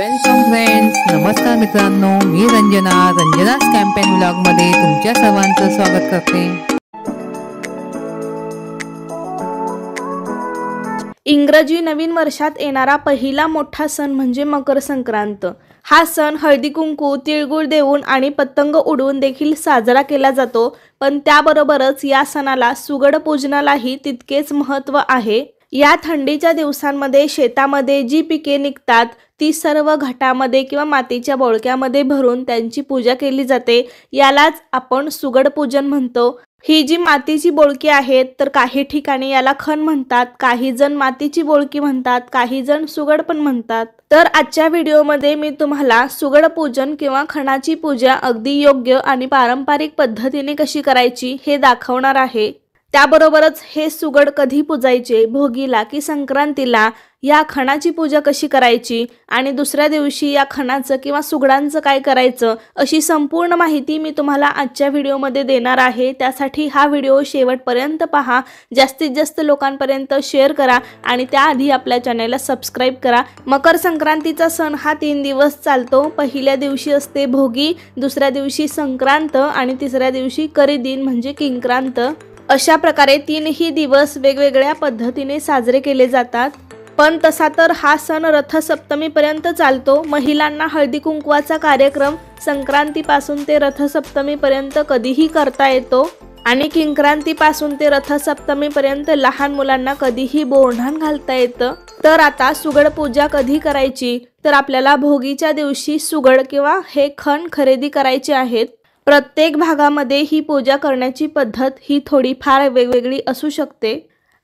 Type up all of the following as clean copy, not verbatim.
Welcome friends, नमस्कार मित्रांनो, मी रंजना's campaign vlog मध्ये तुमच्या सर्वांचं स्वागत करते। इंग्रजी नवीन वर्षात येणारा पहिला मोठा सण म्हणजे मकर संक्रांत। हा सण हळदी कुंकू, तिळगुळ देऊन आणि पतंग उडवून देखील साजरा केला जातो, पण त्याबरोबरच या सणाला सुगड पूजनालाही तितकेच महत्त्व आहे। या थंडीच्या दिवसांमध्ये शेतामध्ये जी पिके निघतात ती सर्व घटामध्ये किंवा मातीच्या बोळक्यामध्ये भरून त्यांची पूजा केली जाते, यालाच आपण सुगड पूजन म्हणतो। ही जी मातीची बोळकी आहेत तर काही ठिकाणी याला खण म्हणतात, काही जण मातीची बोळकी म्हणतात, काही जण सुगड पण म्हणतात। तर आजच्या व्हिडिओमध्ये मी तुम्हाला सुगड पूजन किंवा खणाची पूजा अगदी योग्य आणि पारंपरिक पद्धतीने कशी करायची हे दाखवणार आहे। त्याबरोबरच हे सुगड कधी पूजायचे, भोगीला की संक्रांतीला, या खणाची पूजा कशी करायची आणि दुसऱ्या दिवशी या खणाचं किंवा सुगडांचं काय करायचं, अशी संपूर्ण माहिती मी तुम्हाला आजच्या व्हिडिओमध्ये देणार आहे। त्यासाठी हा व्हिडिओ शेवटपर्यंत पहा, जास्तीत जास्त लोकांपर्यंत शेअर करा आणि त्याआधी आपल्या चॅनलला सबस्क्राइब करा। मकर संक्रांतीचा सण हा 3 दिवस चालतो। पहिल्या दिवशी असते भोगी, दुसऱ्या दिवशी संक्रांत आणि तिसऱ्या दिवशी करीदिन म्हणजे किंक्रांत। अशा प्रकारे 3ही दिवस वेगवेगळ्या पद्धतीने साजरे केले जातात। पण तसा तर हा सण रथसप्तमीपर्यंत चालतो। महिलांना हळदी कुंकवाचा कार्यक्रम संक्रांतीपासून ते रथसप्तमीपर्यंत कधीही करता येतो आणि किंक्रांतीपासून ते रथसप्तमीपर्यंत लहान मुलांना कधीही बोरन्हाण घालता येतं। तर आता सुगड पूजा कधी करायची, तर आपल्याला भोगीच्या दिवशी सुगड किंवा हे खण खरेदी करायचे आहेत। प्रत्येक भागामध्ये ही पूजा करण्याची पद्धत ही थोडीफार वेगवेगळी असू शकते।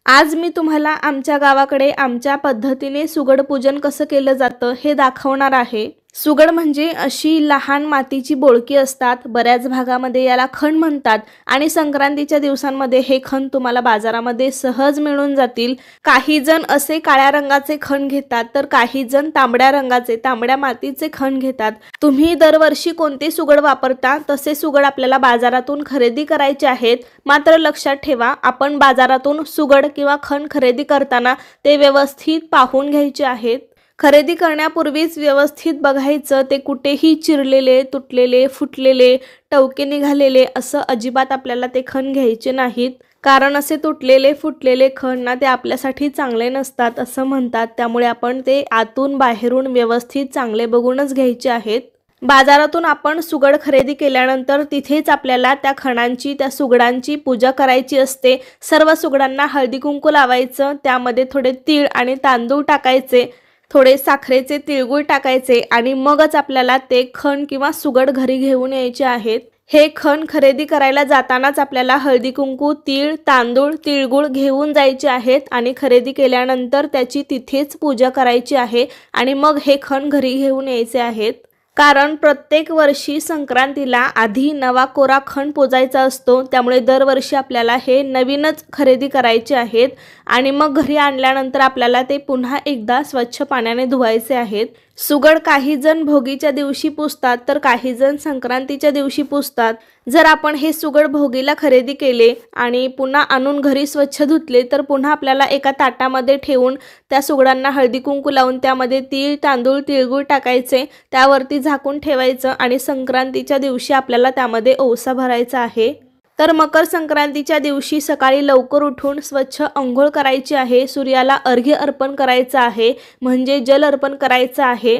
आज मी तुम्हाला आमच्या गावाकडे आमच्या पद्धतीने सुगड पूजन कसं केलं जातं हे दाखवणार आहे। सुगड म्हणजे अशी लहान मातीची बोळकी असतात, बऱ्याच भागामध्ये याला खण म्हणतात आणि संक्रांतीच्या दिवसांमध्ये हे खण तुम्हाला बाजारामध्ये सहज मिळून जातील। काही जण असे काळ्या रंगाचे खण घेतात तर काही जण तांबड्या मातीचे खण घेतात। तुम्ही दरवर्षी कोणते सुगड वापरता तसे सुगड आपल्याला बाजारातून खरेदी करायचे आहेत। मात्र लक्षात ठेवा, आपण बाजारातून सुगड किंवा खण खरेदी करताना ते व्यवस्थित पाहून घ्यायचे आहेत। खरेदी करण्यापूर्वीच व्यवस्थित बघायचं, ते कुठेही चिरलेले, तुटलेले, फुटलेले, टवके निघालेले असं अजिबात आपल्याला ते खण घ्यायचे नाहीत। कारण असे तुटलेले फुटलेले खण ना ते आपल्यासाठी चांगले नसतात असं म्हणतात। त्यामुळे आपण ते आतून बाहेरून व्यवस्थित चांगले बघूनच घ्यायचे आहेत। बाजारातून आपण सुगड खरेदी केल्यानंतर तिथेच आपल्याला त्या खणांची, त्या सुगडांची पूजा करायची असते। सर्व सुगडांना हळदी कुंकू लावायचं, त्यामध्ये थोडे तीळ आणि तांदूळ टाकायचे, थोडे साखरेचे तिळगुळ टाकायचे आणि मगच आपल्याला ते खण किंवा सुगड घरी घेऊन यायचे आहेत। हे खण खरेदी करायला जातानाच आपल्याला हळदी कुंकू, तीळ, तांदूळ, तिळगुळ घेऊन जायचे आहेत आणि खरेदी केल्यानंतर त्याची तिथेच पूजा करायची आहे आणि मग हे खण घरी घेऊन यायचे आहेत। कारण प्रत्येक वर्षी संक्रांतीला आधी नवा कोरा खण पूजायचा असतो, त्यामुळे दरवर्षी आपल्याला हे नवीनच खरेदी करायचे आहेत आणि मग घरी आणल्यानंतर आपल्याला ते पुन्हा एकदा स्वच्छ पाण्याने धुवायचे आहेत। सुगड काही जण भोगीच्या दिवशी पुजतात तर काही जण संक्रांतीच्या दिवशी पुजतात। जर आपण हे सुगड भोगीला खरेदी केले आणि पुन्हा आणून घरी स्वच्छ धुतले तर पुन्हा आपल्याला एका ताटामध्ये ठेवून त्या सुगडांना हळदी कुंकू लावून त्यामध्ये तीळ, तांदूळ, तिळगुळ टाकायचे, त्यावरती झाकून ठेवायचं आणि संक्रांतीच्या दिवशी आपल्याला त्यामध्ये ओवसा भरायचा आहे। तर मकर संक्रांतीच्या दिवशी सकाळी लवकर उठून स्वच्छ अंघोळ करायची आहे, सूर्याला अर्घ्य अर्पण करायचं आहे, म्हणजे जल अर्पण करायचं आहे।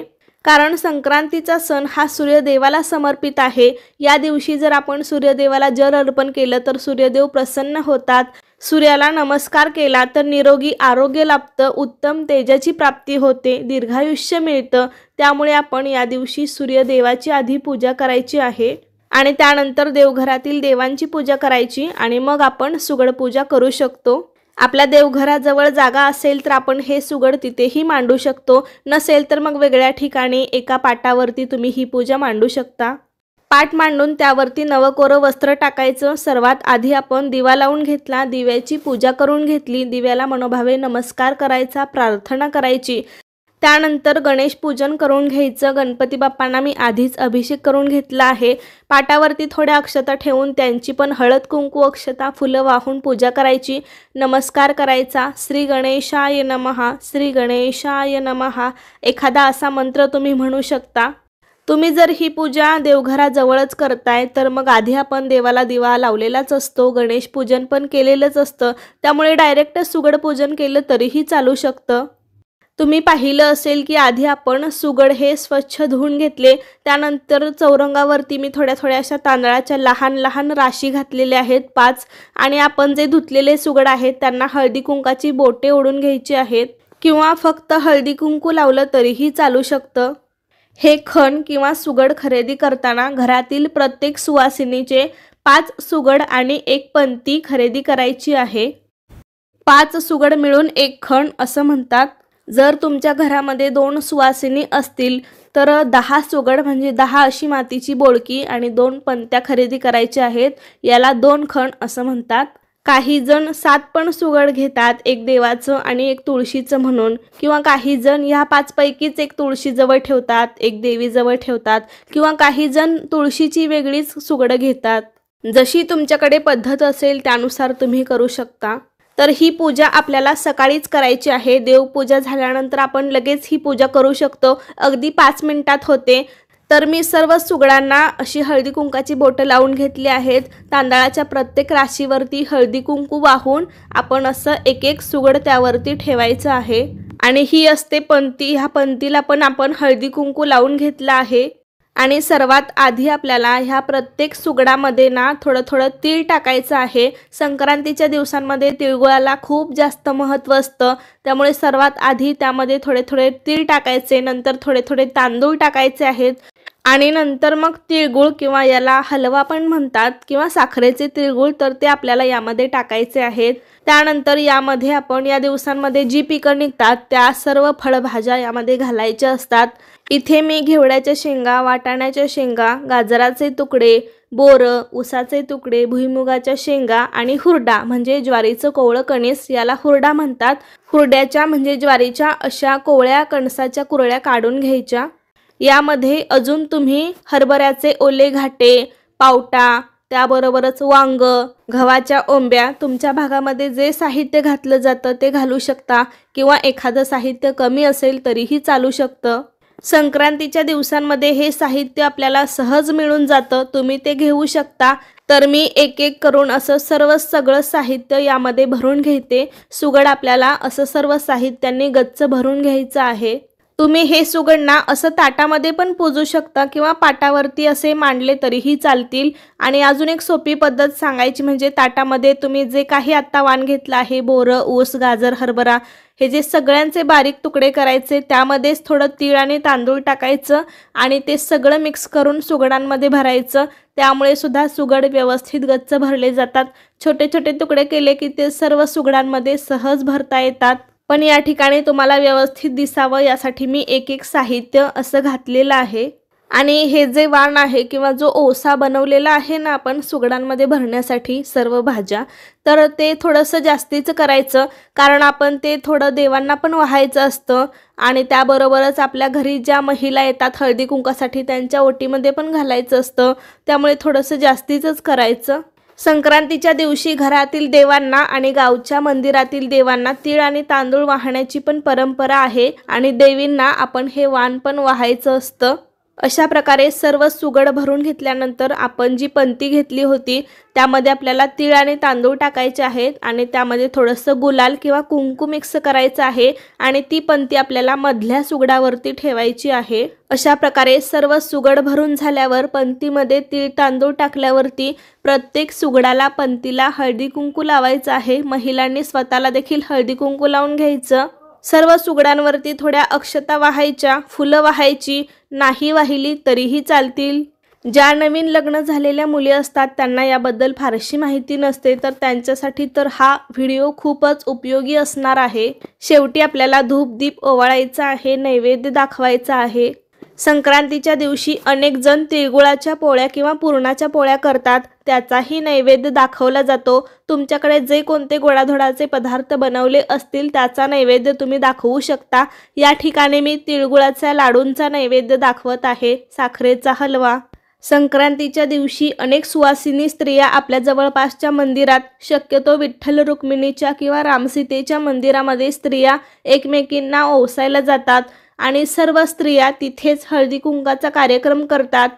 कारण संक्रांतीचा सण हा सूर्यदेवाला समर्पित आहे। या दिवशी जर आपण सूर्यदेवाला जल अर्पण केलं तर सूर्यदेव प्रसन्न होतात। सूर्याला नमस्कार केला तर निरोगी आरोग्य लाभतं, उत्तम तेजाची प्राप्ती होते, दीर्घायुष्य मिळतं। त्यामुळे आपण या दिवशी सूर्यदेवाची आधी पूजा करायची आहे आणि त्यानंतर देवघरातील देवांची पूजा करायची आणि मग आपण सुगड पूजा करू शकतो। आपल्या देवघराजवळ जागा असेल तर आपण हे सुगड तिथेही मांडू शकतो, नसेल तर मग वेगळ्या ठिकाणी एका पाटावरती तुम्ही ही पूजा मांडू शकता। पाट मांडून त्यावरती नवकोरं वस्त्र टाकायचं। सर्वात आधी आपण दिवा लावून घेतला, दिव्याची पूजा करून घेतली, दिव्याला मनोभावे नमस्कार करायचा, प्रार्थना करायची। त्यानंतर गणेश पूजन करून घ्यायचं। गणपती बाप्पांना मी आधीच अभिषेक करून घेतला आहे। पाटावरती थोड्या अक्षता ठेवून त्यांची पण हळद कुंकू अक्षता फुलं वाहून पूजा करायची, नमस्कार करायचा। श्री गणेशाय नमः, श्री गणेशाय नमः एखादा असा मंत्र तुम्ही म्हणू शकता। तुम्ही जर ही पूजा देवघराजवळच करताय तर मग आधी आपण देवाला दिवा लावलेलाच असतो, गणेश पूजन पण केलेलंच असतं, त्यामुळे डायरेक्ट सुगड पूजन केलं तरीही चालू शकतं। तुम्ही पाहिलं असेल की आधी आपण सुगड हे स्वच्छ धुवून घेतले, त्यानंतर चौरंगावरती मी थोड्या थोड्या अशा तांदळाच्या लहान लहान राशी घातलेल्या आहेत 5, आणि आपण जे धुतलेले सुगड आहेत त्यांना हळदी कुंकाची बोटे ओढून घ्यायची आहेत, किंवा फक्त हळदी कुंकू लावलं तरीही चालू शकतं। हे खण किंवा सुगड खरेदी करताना घरातील प्रत्येक सुवासिनीचे 5 सुगड आणि 1 पंती खरेदी करायची आहे। 5 सुगड मिळून 1 खण असं म्हणतात। जर तुमच्या घरामध्ये 2 सुवासिनी असतील तर 10 सुगड म्हणजे 10 अशी मातीची बोळकी आणि 2 पंत्या खरेदी करायच्या आहेत, याला 2 खण असं म्हणतात। काही जण 7 पण सुगड घेतात, 1 देवाचं आणि 1 तुळशीचं म्हणून, किंवा काही जण ह्या 5 पैकीच 1 तुळशीजवळ ठेवतात, 1 देवीजवळ ठेवतात, किंवा काही जण तुळशीची वेगळीच सुगड घेतात। जशी तुमच्याकडे पद्धत असेल त्यानुसार तुम्ही करू शकता। तर ही पूजा आपल्याला सकाळीच करायची आहे। देवपूजा झाल्यानंतर आपण लगेच ही पूजा करू शकतो, अगदी 5 मिनिटात होते। तर मी सर्व सुगडांना अशी हळदी कुंकाची बोटं लावून घेतली आहेत। तांदळाच्या प्रत्येक राशीवरती हळदी कुंकू वाहून आपण असं 1-1 सुगड त्यावरती ठेवायचं आहे, आणि ही असते पंती। ह्या पंतीला पण आपण हळदी कुंकू लावून घेतलं आहे। आणि सर्वात आधी आपल्याला ह्या प्रत्येक सुगडामध्ये ना थोडं थोडं तीळ टाकायचं आहे। संक्रांतीच्या दिवसांमध्ये तिळगुळाला खूप जास्त महत्त्व असतं, त्यामुळे सर्वात आधी त्यामध्ये थोडे थोडे तीळ टाकायचे, नंतर थोडे थोडे तांदूळ टाकायचे आहेत, आणि नंतर मग तिळगुळ किंवा याला हलवा पण म्हणतात, किंवा साखरेचे तिळगुळ, तर ते आपल्याला यामध्ये टाकायचे आहेत। त्यानंतर यामध्ये आपण या दिवसांमध्ये जी पिकं निघतात त्या सर्व फळभाज्या यामध्ये घालायच्या असतात। इथे मी घेवड्याच्या शेंगा, वाटाण्याच्या शेंगा, गाजराचे तुकडे, बोरं, ऊसाचे तुकडे, भुईमुगाच्या शेंगा आणि हुरडा म्हणजे ज्वारीचं कोवळं कणीस, याला हुरडा म्हणतात। हुरड्याच्या म्हणजे ज्वारीच्या अशा कोवळ्या कणसाच्या कुरळ्या काढून घ्यायच्या। यामध्ये अजून तुम्ही हरभऱ्याचे ओले घाटे, पावटा, त्याबरोबरच वांग, गव्हाच्या ओंब्या, तुमच्या भागामध्ये जे साहित्य घातलं जातं ते घालू शकता, किंवा एखादं साहित्य कमी असेल तरीही चालू शकतं। संक्रांतीच्या दिवसांमध्ये हे साहित्य आपल्याला सहज मिळून जातं, तुम्ही ते घेऊ शकता। तर मी 1-1 करून असं सगळं साहित्य यामध्ये भरून घेते। सुगड आपल्याला असं सर्व साहित्यांनी गच्च भरून घ्यायचं आहे। तुम्ही हे सुगड ना असं ताटामध्ये पण पूजू शकता, किंवा पाटावरती असे मांडले तरीही चालतील। आणि अजून एक सोपी पद्धत सांगायची म्हणजे ताटामध्ये तुम्ही जे काही आत्ता वाण घेतलं आहे, बोरं, ऊस, गाजर, हरभरा, हे जे सगळ्यांचे बारीक तुकडे करायचे, त्यामध्येच थोडं तीळ आणि तांदूळ टाकायचं आणि ते सगळं मिक्स करून सुगडांमध्ये भरायचं। त्यामुळे सुद्धा सुगड व्यवस्थित गच्च भरले जातात। छोटे छोटे तुकडे केले की ते सर्व सुगडांमध्ये सहज भरता येतात। पण या ठिकाणी तुम्हाला व्यवस्थित दिसावं यासाठी मी 1-1 साहित्य असं घातलेलं आहे। आणि हे जे वाण आहे किंवा जो ओसा बनवलेला आहे ना आपण सुगडांमध्ये भरण्यासाठी सर्व भाज्या, तर ते थोडंसं जास्तीचं करायचं, कारण आपण ते थोडं देवांना पण वाहायचं असतं, आणि त्याबरोबरच आपल्या घरी ज्या महिला येतात हळदी कुंकासाठी त्यांच्या ओटीमध्ये पण घालायचं असतं, त्यामुळे थोडंसं जास्तीचंच करायचं। संक्रांतीच्या दिवशी घरातील देवांना आणि गावच्या मंदिरातील देवांना तीळ आणि तांदूळ वाहण्याची पण परंपरा आहे, आणि देवींना आपण हे वाण पण वाहायचं असतं। अशा प्रकारे सर्व सुगड भरून घेतल्यानंतर आपण जी पंती घेतली होती त्यामध्ये आपल्याला तीळ आणि तांदूळ टाकायचे आहेत, आणि त्यामध्ये थोडंसं गुलाल किंवा कुंकू मिक्स करायचं आहे, आणि ती पंती आपल्याला मधल्या सुगडावरती ठेवायची आहे। अशा प्रकारे सर्व सुगड भरून झाल्यावर पंतीमध्ये तीळ तांदूळ टाकल्यावरती प्रत्येक सुगडाला पंतीला हळदी कुंकू लावायचं आहे। महिलांनी स्वतःला देखील हळदी कुंकू लावून घ्यायचं। सर्व सुगडांवरती थोड्या अक्षता वाहायच्या, फुलं वाहायची, नाही वाहिली तरीही चालतील। ज्या नवीन लग्न झालेल्या मुली असतात त्यांना याबद्दल फारशी माहिती नसते, तर त्यांच्यासाठी तर हा व्हिडिओ खूपच उपयोगी असणार आहे। शेवटी आपल्याला धूप दीप ओवाळायचा आहे, नैवेद्य दाखवायचा आहे। संक्रांतीच्या दिवशी अनेक जण तिळगुळाच्या पोळ्या किंवा पुरणाच्या पोळ्या करतात, त्याचाही नैवेद्य दाखवला जातो। तुमच्याकडे जे कोणते गोडाधोडाचे पदार्थ बनवले असतील त्याचा नैवेद्य तुम्ही दाखवू शकता। या ठिकाणी मी तिळगुळाच्या लाडूंचा नैवेद्य दाखवत आहे, साखरेचा हलवा। संक्रांतीच्या दिवशी अनेक सुवासिनी स्त्रिया आपल्या जवळपासच्या मंदिरात, शक्यतो विठ्ठल रुक्मिणीच्या किंवा रामसीतेच्या मंदिरामध्ये स्त्रिया एकमेकींना ओवाळायला जातात आणि सर्व स्त्रिया तिथेच हळदी कुंकाचा कार्यक्रम करतात।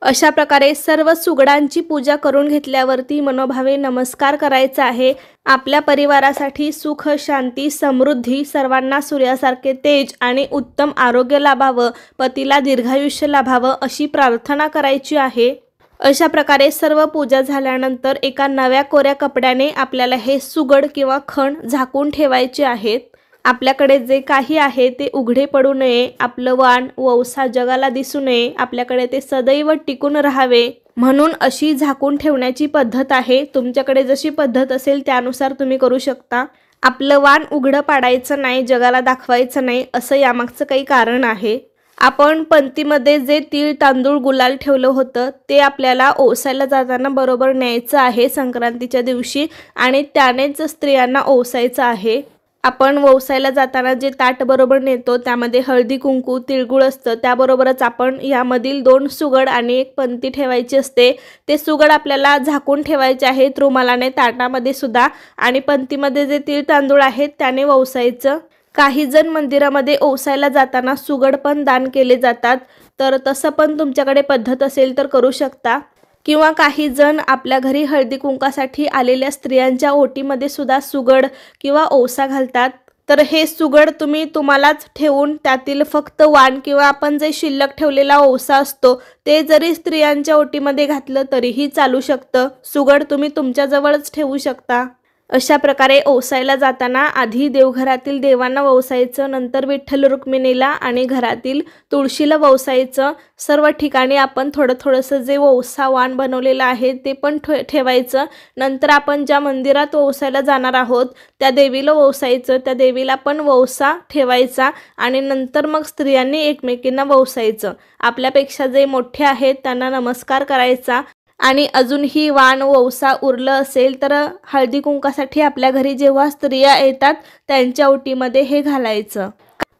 अशा प्रकारे सर्व सुगडांची पूजा करून घेतल्यावरती मनोभावे नमस्कार करायचा आहे। आपल्या परिवारासाठी सुख, शांती, समृद्धी, सर्वांना सूर्यासारखे तेज आणि उत्तम आरोग्य लाभावं, पतीला दीर्घायुष्य लाभावं अशी प्रार्थना करायची आहे। अशा प्रकारे सर्व पूजा झाल्यानंतर एका नव्या कोऱ्या कपड्याने आपल्याला हे सुगड किंवा खण झाकून ठेवायचे आहेत। आपल्याकडे जे काही आहे ते उघडे पडू नये, आपलं वाण वौसा जगाला दिसू नये, आपल्याकडे ते सदैव टिकून राहावे म्हणून अशी झाकून ठेवण्याची पद्धत आहे। तुमच्याकडे जशी पद्धत असेल त्यानुसार तुम्ही करू शकता। आपलं वाण उघडं पाडायचं नाही, जगाला दाखवायचं नाही, असं यामागचं काही कारण आहे। आपण पंक्तीमध्ये जे तीळ तांदूळ गुलाल ठेवलं होतं ते आपल्याला ओवाळायला जाताना बरोबर न्यायचं आहे संक्रांतीच्या दिवशी आणि त्यानेच स्त्रियांना ओवाळायचं आहे। आपण ओवाळायला जाताना जे ताट बरोबर नेतो त्यामध्ये हळदी कुंकू तिळगुळ असतं, त्याबरोबरच आपण यामधील 2 सुगड आणि एक पंती ठेवायची असते। ते सुगड आपल्याला झाकून ठेवायचे आहेत रुमालाने ताटामध्ये सुद्धा, आणि पंतीमध्ये जे तीळ तांदूळ आहेत त्याने ओवाळायचं। काही जण मंदिरामध्ये ओवाळायला जाताना सुगड पण दान केले जातात, तर तसं पण तुमच्याकडे पद्धत असेल तर करू शकता। किंवा काही जण आपल्या घरी हळदी कुंकासाठी आलेल्या स्त्रियांच्या ओटीमध्ये सुद्धा सुगड किंवा ओवसा घालतात। तर हे सुगड तुम्ही तुम्हालाच ठेवून त्यातील फक्त वाण किंवा आपण जे शिल्लक ठेवलेला ओवसा असतो ते जरी स्त्रियांच्या ओटीमध्ये घातलं तरीही चालू शकतं। सुगड तुम्ही तुमच्याजवळच ठेवू शकता। अशा प्रकारे ओवाळायला जाताना आधी देवघरातील देवांना ओवाळायचं, नंतर विठ्ठल रुक्मिणीला आणि घरातील तुळशीला ओवाळायचं। सर्व ठिकाणी आपण थोडंसं जे ओवसा वाण बनवलेलं आहे ते पण ठेवायचं। नंतर आपण ज्या मंदिरात ओवाळायला जाणार आहोत त्या देवीला ओवाळायचं, त्या देवीला पण ओवसा ठेवायचा आणि नंतर मग स्त्रियांनी एकमेकींना ओवाळायचं। आपल्यापेक्षा जे मोठे आहेत त्यांना नमस्कार करायचा आणि अजूनही वाण वौसा उरलं असेल तर हळदी कुंकासाठी आपल्या घरी जेव्हा स्त्रिया येतात त्यांच्या ओटीमध्ये हे घालायचं।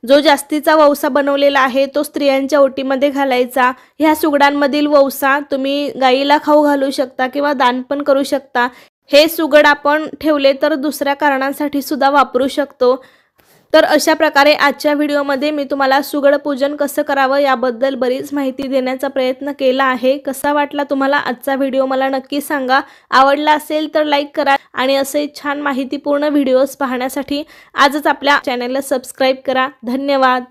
जो जास्तीचा वौसा बनवलेला आहे तो स्त्रियांच्या ओटीमध्ये घालायचा। ह्या सुगडांमधील वौसा तुम्ही गाईला खाऊ घालू शकता किंवा दान पण करू शकता। हे सुगड आपण ठेवले तर दुसऱ्या कारणांसाठी सुद्धा वापरू शकतो। तर अशा प्रकारे आजच्या व्हिडिओमध्ये मी तुम्हाला सुगड पूजन कसं करावं याबद्दल बरीच माहिती देण्याचा प्रयत्न केला आहे। कसा वाटला तुम्हाला आजचा व्हिडिओ मला नक्की सांगा। आवडला असेल तर लाईक करा आणि असे छान माहितीपूर्ण व्हिडिओज पाहण्यासाठी आजच आपल्या चॅनलला सबस्क्राईब करा। धन्यवाद।